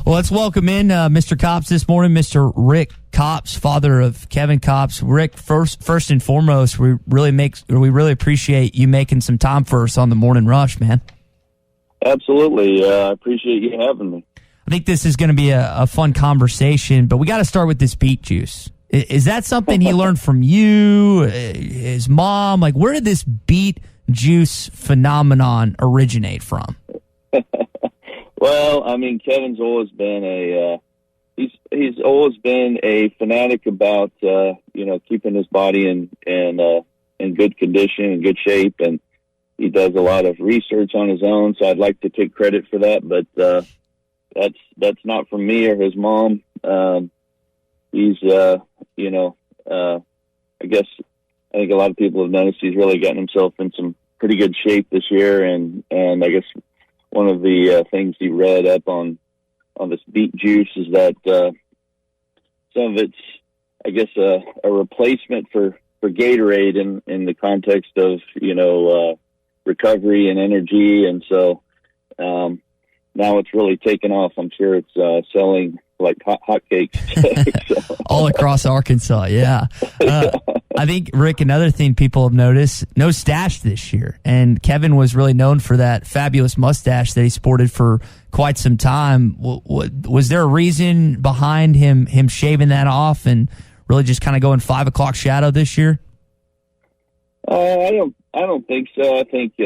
Well, let's welcome in Mr. Kopps this morning, Mr. Rick Kopps, father of Kevin Kopps. Rick, first and foremost, we really appreciate you making some time for us on the Morning Rush, man. Absolutely. I appreciate you having me. I think this is going to be a fun conversation, but we got to start with this beet juice. Is that something he learned from you, his mom? Like, where did this beet juice phenomenon originate from? Well, I mean, Kevin's always been he's always been a fanatic about keeping his body in good condition and good shape, and he does a lot of research on his own. So I'd like to take credit for that, but that's not from me or his mom. He's I think a lot of people have noticed he's really gotten himself in some pretty good shape this year, and I guess one of the things he read up on this beet juice is that some of it's, I guess, a replacement for Gatorade in the context of recovery and energy, and so now it's really taken off. I'm sure it's selling like hotcakes so. All across Arkansas. Yeah. I think, Rick, another thing people have noticed, no stash this year. And Kevin was really known for that fabulous mustache that he sported for quite some time. Was there a reason behind him shaving that off and really just kind of going 5 o'clock shadow this year? I don't think so. I think, he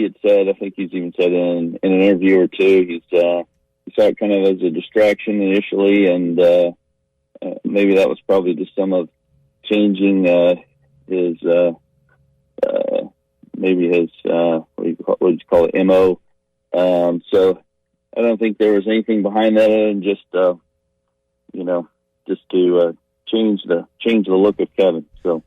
had said, I think he's even said in an interview or two, he saw it kind of as a distraction initially, and maybe that was probably just some of changing his what would you call it, MO. So I don't think there was anything behind that, and just to change the look of Kevin. So.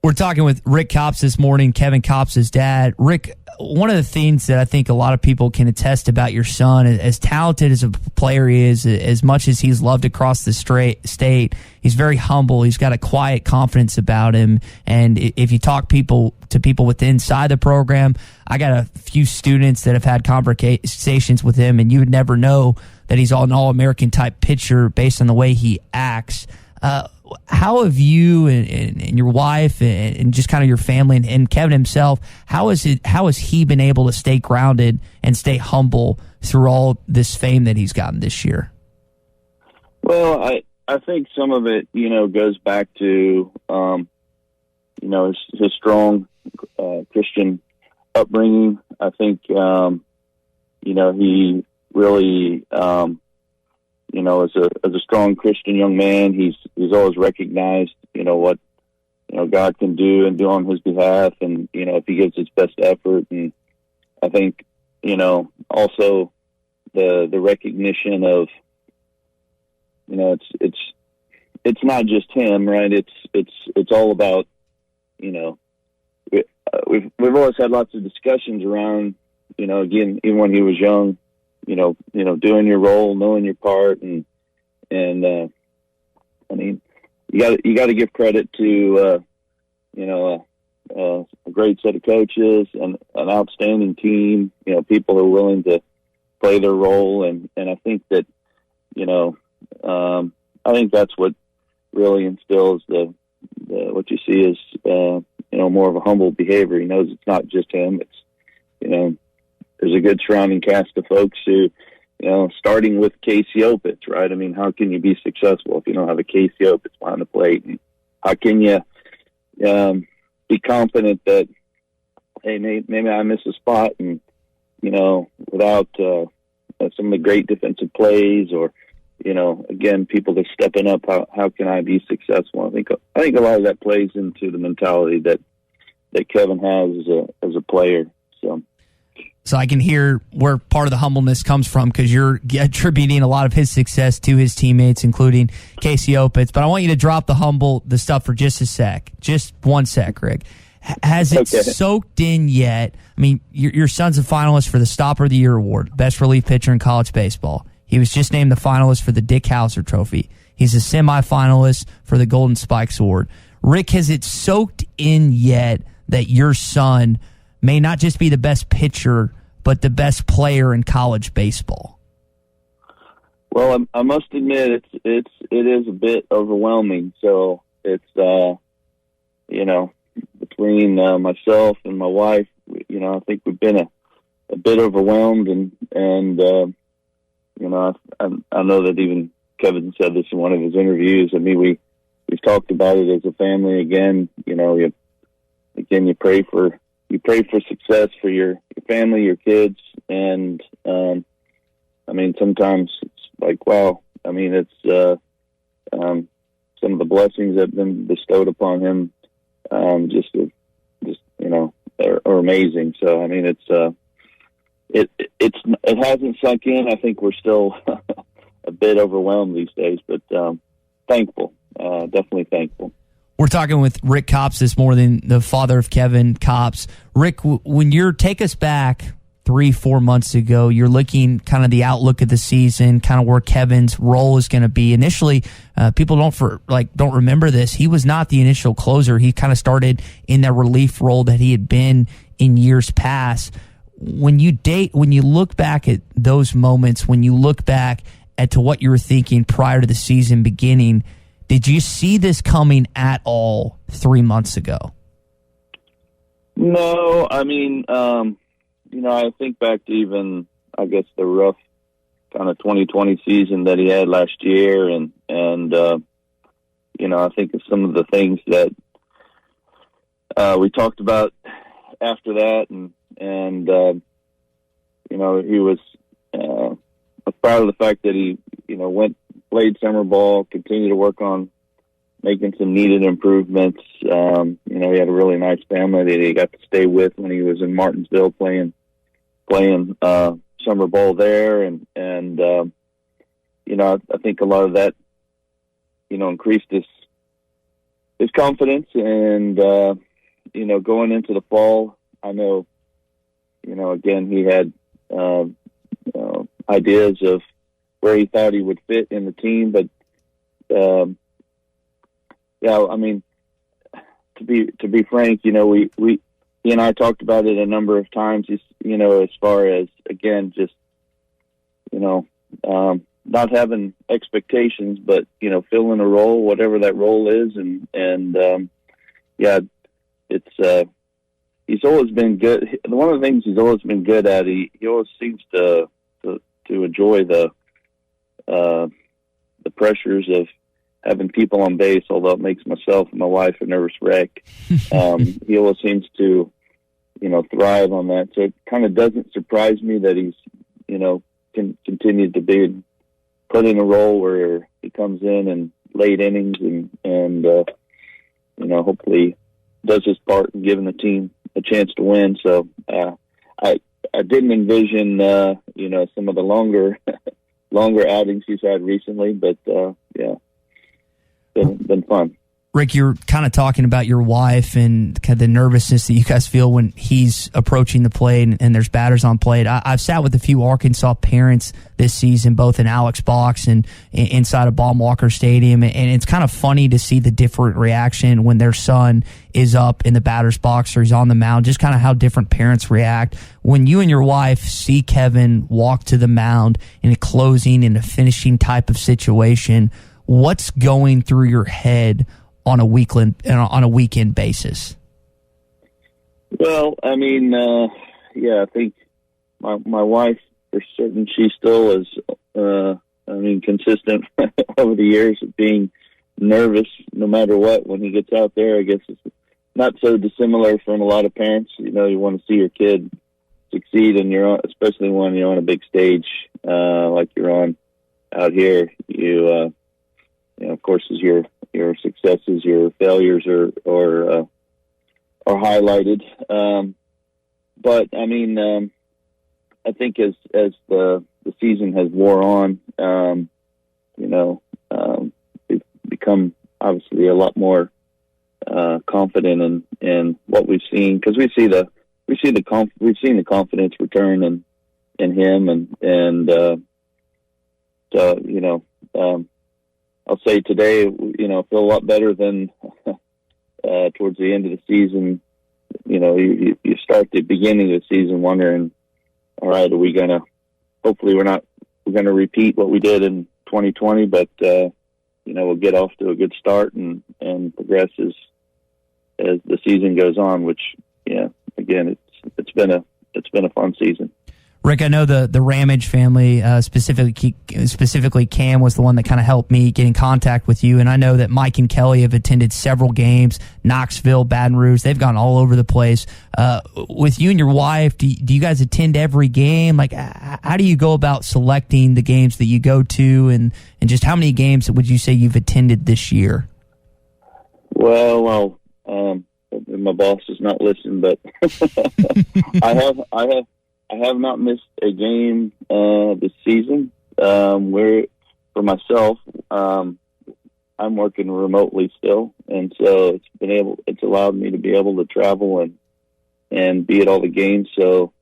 We're talking with Rick Kopps this morning, Kevin Kopps' dad. Rick, one of the things that I think a lot of people can attest about your son, as talented as a player he is, as much as he's loved across the state, he's very humble. He's got a quiet confidence about him. And if you talk to people within inside the program, I got a few students that have had conversations with him, and you would never know that he's an all-American type pitcher based on the way he acts. How have you and your wife and just kind of your family and Kevin himself, how has he been able to stay grounded and stay humble through all this fame that he's gotten this year? Well, I think some of it, goes back to, his strong Christian upbringing. I think, he really, as a strong Christian young man, he's always recognized, what, God can do and do on his behalf. And, if he gives his best effort. And I think, also the recognition of, it's not just him, right? It's all about, we've always had lots of discussions around, again, even when he was young, doing your role, knowing your part, and I mean, you got to give credit to a great set of coaches and an outstanding team. People who are willing to play their role, and I think that I think that's what really instills the what you see is more of a humble behavior. He knows it's not just him. It's there's a good surrounding cast of folks who, starting with Casey Opitz, right? I mean, how can you be successful if you don't have a Casey Opitz behind the plate? And how can you be confident that, hey, maybe I miss a spot, and without some of the great defensive plays, or again, people just stepping up, how can I be successful? I think a lot of that plays into the mentality that Kevin has as a player. So I can hear where part of the humbleness comes from, because you're attributing a lot of his success to his teammates, including Casey Opitz. But I want you to drop the stuff for just a sec. Just 1 sec, Rick. Has it soaked in yet? I mean, your son's a finalist for the Stopper of the Year award, best relief pitcher in college baseball. He was just named the finalist for the Dick Hauser Trophy. He's a semifinalist for the Golden Spikes Award. Rick, has it soaked in yet that your son may not just be the best pitcher, but the best player in college baseball? Well, I must admit it is a bit overwhelming. So it's between myself and my wife, I think we've been a bit overwhelmed, and I know that even Kevin said this in one of his interviews. I mean, we've talked about it as a family again. You pray for success for your family, your kids, and sometimes it's like, wow. I mean, it's some of the blessings that have been bestowed upon him, are amazing. So I mean, it hasn't sunk in. I think we're still a bit overwhelmed these days, but thankful, definitely thankful. We're talking with Rick Kopps this morning, the father of Kevin Kopps. Rick, when take us back 3-4 months ago, you're looking kind of the outlook of the season, kind of where Kevin's role is going to be. Initially, people don't remember this. He was not the initial closer. He kind of started in that relief role that he had been in years past. When you look back at those moments, when you look back at to what you were thinking prior to the season beginning, did you see this coming at all 3 months ago? No, I mean, I think back to even, I guess, the rough kind of 2020 season that he had last year, and I think of some of the things that we talked about after that, and he was proud of the fact that he played summer ball, continued to work on making some needed improvements. He had a really nice family that he got to stay with when he was in Martinsville playing summer ball there, and I think a lot of that increased his confidence, and going into the fall, I know again he had ideas of where he thought he would fit in the team, but I mean, to be frank, he and I talked about it a number of times. As far as, again, just not having expectations, but filling a role, whatever that role is, and it's he's always been good. One of the things he's always been good at, he always seems to enjoy the pressures of having people on base, although it makes myself and my wife a nervous wreck. He always seems to, thrive on that. So it kind of doesn't surprise me that he's, continued to be put in a role where he comes in and late innings and hopefully does his part in giving the team a chance to win. So I didn't envision, some of the longer outings he's had recently, but been fun. Rick, you're kind of talking about your wife and kind of the nervousness that you guys feel when he's approaching the plate and there's batters on plate. I've sat with a few Arkansas parents this season, both in Alex Box and inside of Baum-Walker Stadium, and it's kind of funny to see the different reaction when their son is up in the batter's box or he's on the mound, just kind of how different parents react. When you and your wife see Kevin walk to the mound in a closing and a finishing type of situation, what's going through your head on a weekend basis? Well, I mean, I think my wife, for certain, she still is, consistent over the years of being nervous no matter what when he gets out there. I guess it's not so dissimilar from a lot of parents. You want to see your kid succeed, and especially when you're on a big stage like you're on out here. Of course, as your successes, your failures are highlighted. But I mean, I think as the season has wore on, we've become obviously a lot more confident in what we've seen, because we've seen the confidence return in him, and I'll say today, feel a lot better than towards the end of the season. You start the beginning of the season wondering, all right, are we gonna? Hopefully, we going to repeat what we did in 2020, but we'll get off to a good start and progress as the season goes on. Which, again, it's been a fun season. Rick, I know the Ramage family, specifically Cam, was the one that kind of helped me get in contact with you. And I know that Mike and Kelly have attended several games, Knoxville, Baton Rouge. They've gone all over the place. With you and your wife, do you guys attend every game? Like, how do you go about selecting the games that you go to, and just how many games would you say you've attended this year? Well, my boss does not listen, but I have not missed a game this season. For myself, I'm working remotely still, and so it's allowed me to be able to travel and be at all the games. So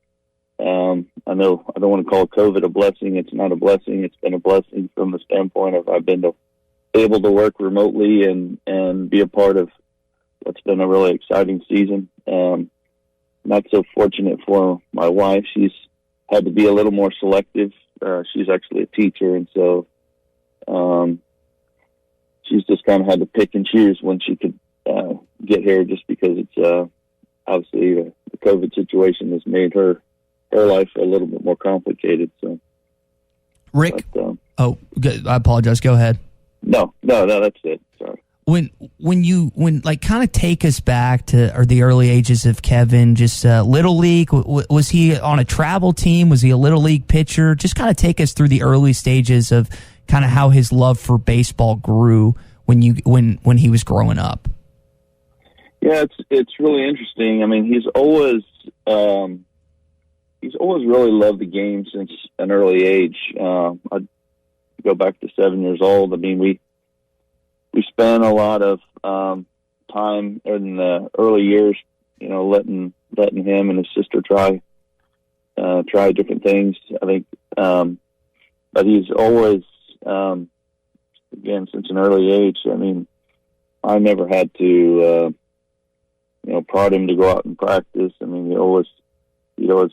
I know I don't want to call COVID a blessing. It's not a blessing. It's been a blessing from the standpoint of I've been able to work remotely and be a part of what's been a really exciting season. Not so fortunate for my wife. She's had to be a little more selective. She's actually a teacher, and so she's just kind of had to pick and choose when she could get here, just because it's obviously the COVID situation has made her life a little bit more complicated. So, Rick, I apologize. Go ahead. No, that's it. Sorry. When kind of take us back to the early ages of Kevin, just Little League, was he on a travel team? Was he a Little League pitcher? Just kind of take us through the early stages of kind of how his love for baseball grew when he was growing up. Yeah, it's really interesting. I mean, he's always really loved the game since an early age. I go back to 7 years old. I mean, we spent a lot of time in the early years, letting him and his sister try different things. I think, but he's always, again, since an early age. I mean, I never had to, prod him to go out and practice. I mean, he'd always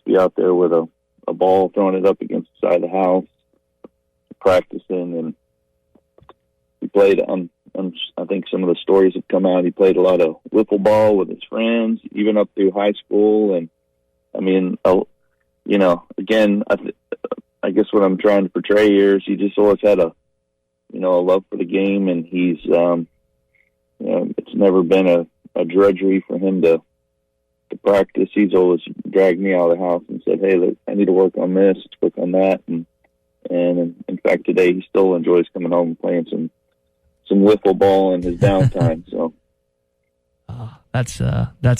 be out there with a ball, throwing it up against the side of the house, practicing, and he played I think some of the stories have come out. He played a lot of wiffle ball with his friends, even up through high school. And I mean, again, I guess what I'm trying to portray here is he just always had a love for the game, and he's, it's never been a drudgery for him to practice. He's always dragged me out of the house and said, "Hey, look, I need to work on this, work on that." And in fact, today he still enjoys coming home and playing some wiffle ball in his downtime. So that's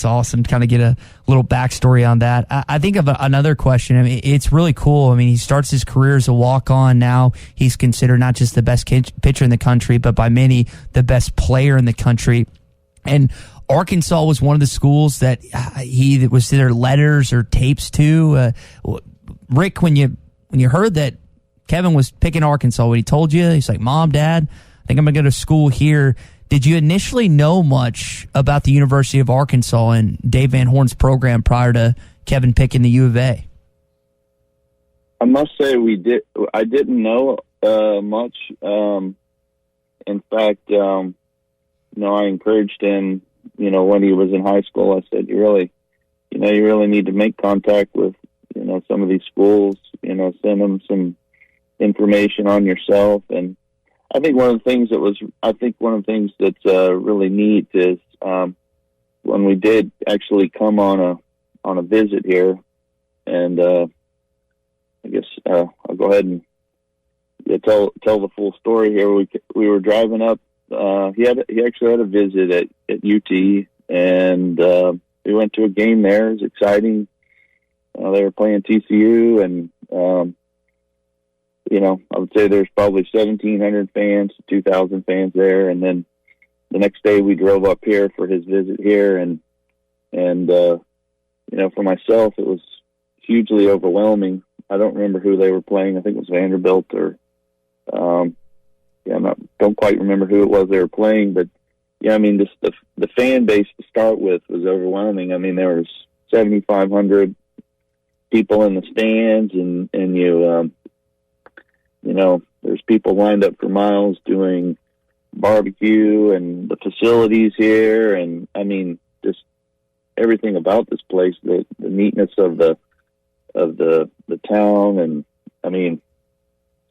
awesome to kind of get a little backstory on that. I think of another question. I mean, it's really cool. I mean, he starts his career as a walk-on. Now he's considered not just the best pitcher in the country, but by many the best player in the country. And Arkansas was one of the schools that he was either letters or tapes to. Rick, when you heard that Kevin was picking Arkansas, when he told you, he's like, "Mom, Dad, I think I'm going to go to school here." Did you initially know much about the University of Arkansas and Dave Van Horn's program prior to Kevin picking the U of A? I must say we did. I didn't know much. In fact, I encouraged him. When he was in high school, I said, "You really need to make contact with some of these schools. Send them some information on yourself." And I think one of the things that's really neat is when we did actually come on a visit here, and I guess I'll go ahead and tell the full story here. We were driving up. He actually had a visit at UT, and we went to a game there. It was exciting. They were playing TCU, and I would say there's probably 1,700 fans, 2,000 fans there. And then the next day we drove up here for his visit here. And for myself, it was hugely overwhelming. I don't remember who they were playing. I think it was Vanderbilt don't quite remember who it was they were playing, but just the fan base to start with was overwhelming. I mean, there was 7,500 people in the stands, and there's people lined up for miles doing barbecue and the facilities here. And I mean, just everything about this place, the neatness of the town. And I mean,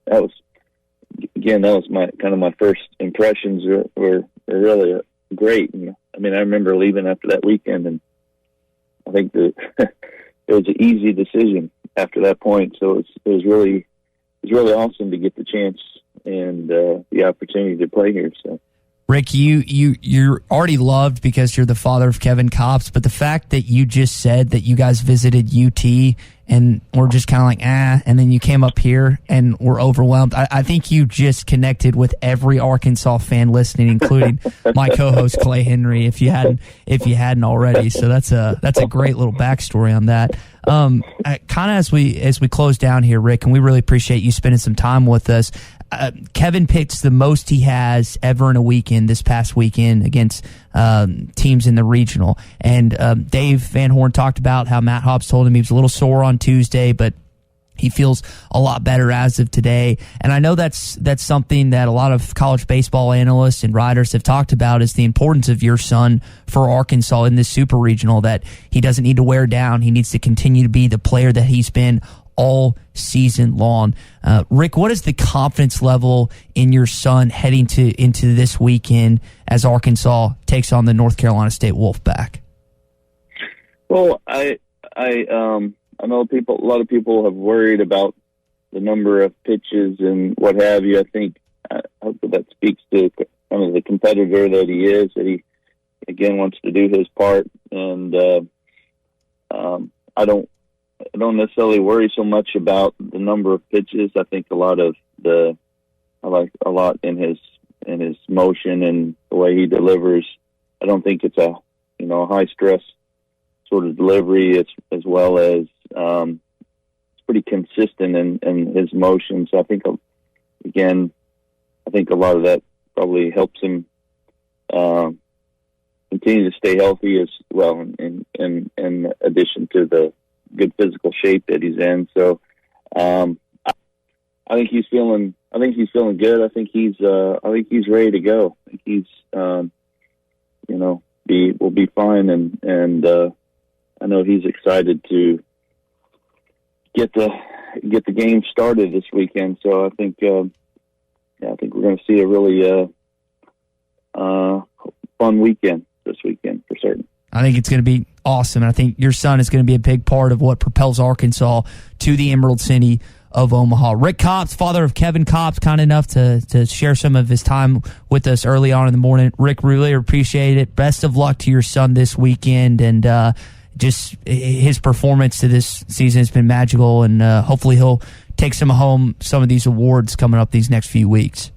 that was my first impressions were really great. And I mean, I remember leaving after that weekend, and I think that it was an easy decision after that point. So it was really awesome to get the chance and the opportunity to play here. So, Rick, you're already loved because you're the father of Kevin Kopps, but the fact that you just said that you guys visited UT and we're just kind of like, and then you came up here and we're overwhelmed. I think you just connected with every Arkansas fan listening, including my co-host Clay Henry, if you hadn't already. So that's a great little backstory on that. Kind of as we close down here, Rick, and we really appreciate you spending some time with us. Kevin picked the most he has ever in a weekend this past weekend against teams in the regional. And Dave Van Horn talked about how Matt Hobbs told him he was a little sore on Tuesday, but he feels a lot better as of today. And I know that's something that a lot of college baseball analysts and writers have talked about, is the importance of your son for Arkansas in this super regional, that he doesn't need to wear down. He needs to continue to be the player that he's been all season long. Rick, what is the confidence level in your son heading into this weekend as Arkansas takes on the North Carolina State Wolfpack? Well, I know a lot of people have worried about the number of pitches and what have you. I hope that speaks to kind of the competitor that he is, that he again wants to do his part. And I don't necessarily worry so much about the number of pitches. I think I like a lot in his motion and the way he delivers. I don't think it's a high stress sort of delivery, as well as it's pretty consistent in his motion. So I think a lot of that probably helps him continue to stay healthy as well, in addition to the good physical shape that he's in. So I think he's feeling good. I think he's ready to go. I think he's will be fine, and I know he's excited to get the game started this weekend. So I think we're going to see a really fun weekend this weekend for certain. I think it's going to be awesome, and I think your son is going to be a big part of what propels Arkansas to the Emerald City of Omaha. Rick Kopps, father of Kevin Kopps, kind enough to share some of his time with us early on in the morning. Rick, really appreciate it. Best of luck to your son this weekend, and just his performance to this season has been magical, and hopefully he'll take some of these awards coming up these next few weeks.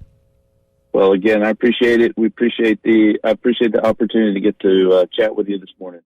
Well, again, I appreciate it. I appreciate the opportunity to get to chat with you this morning.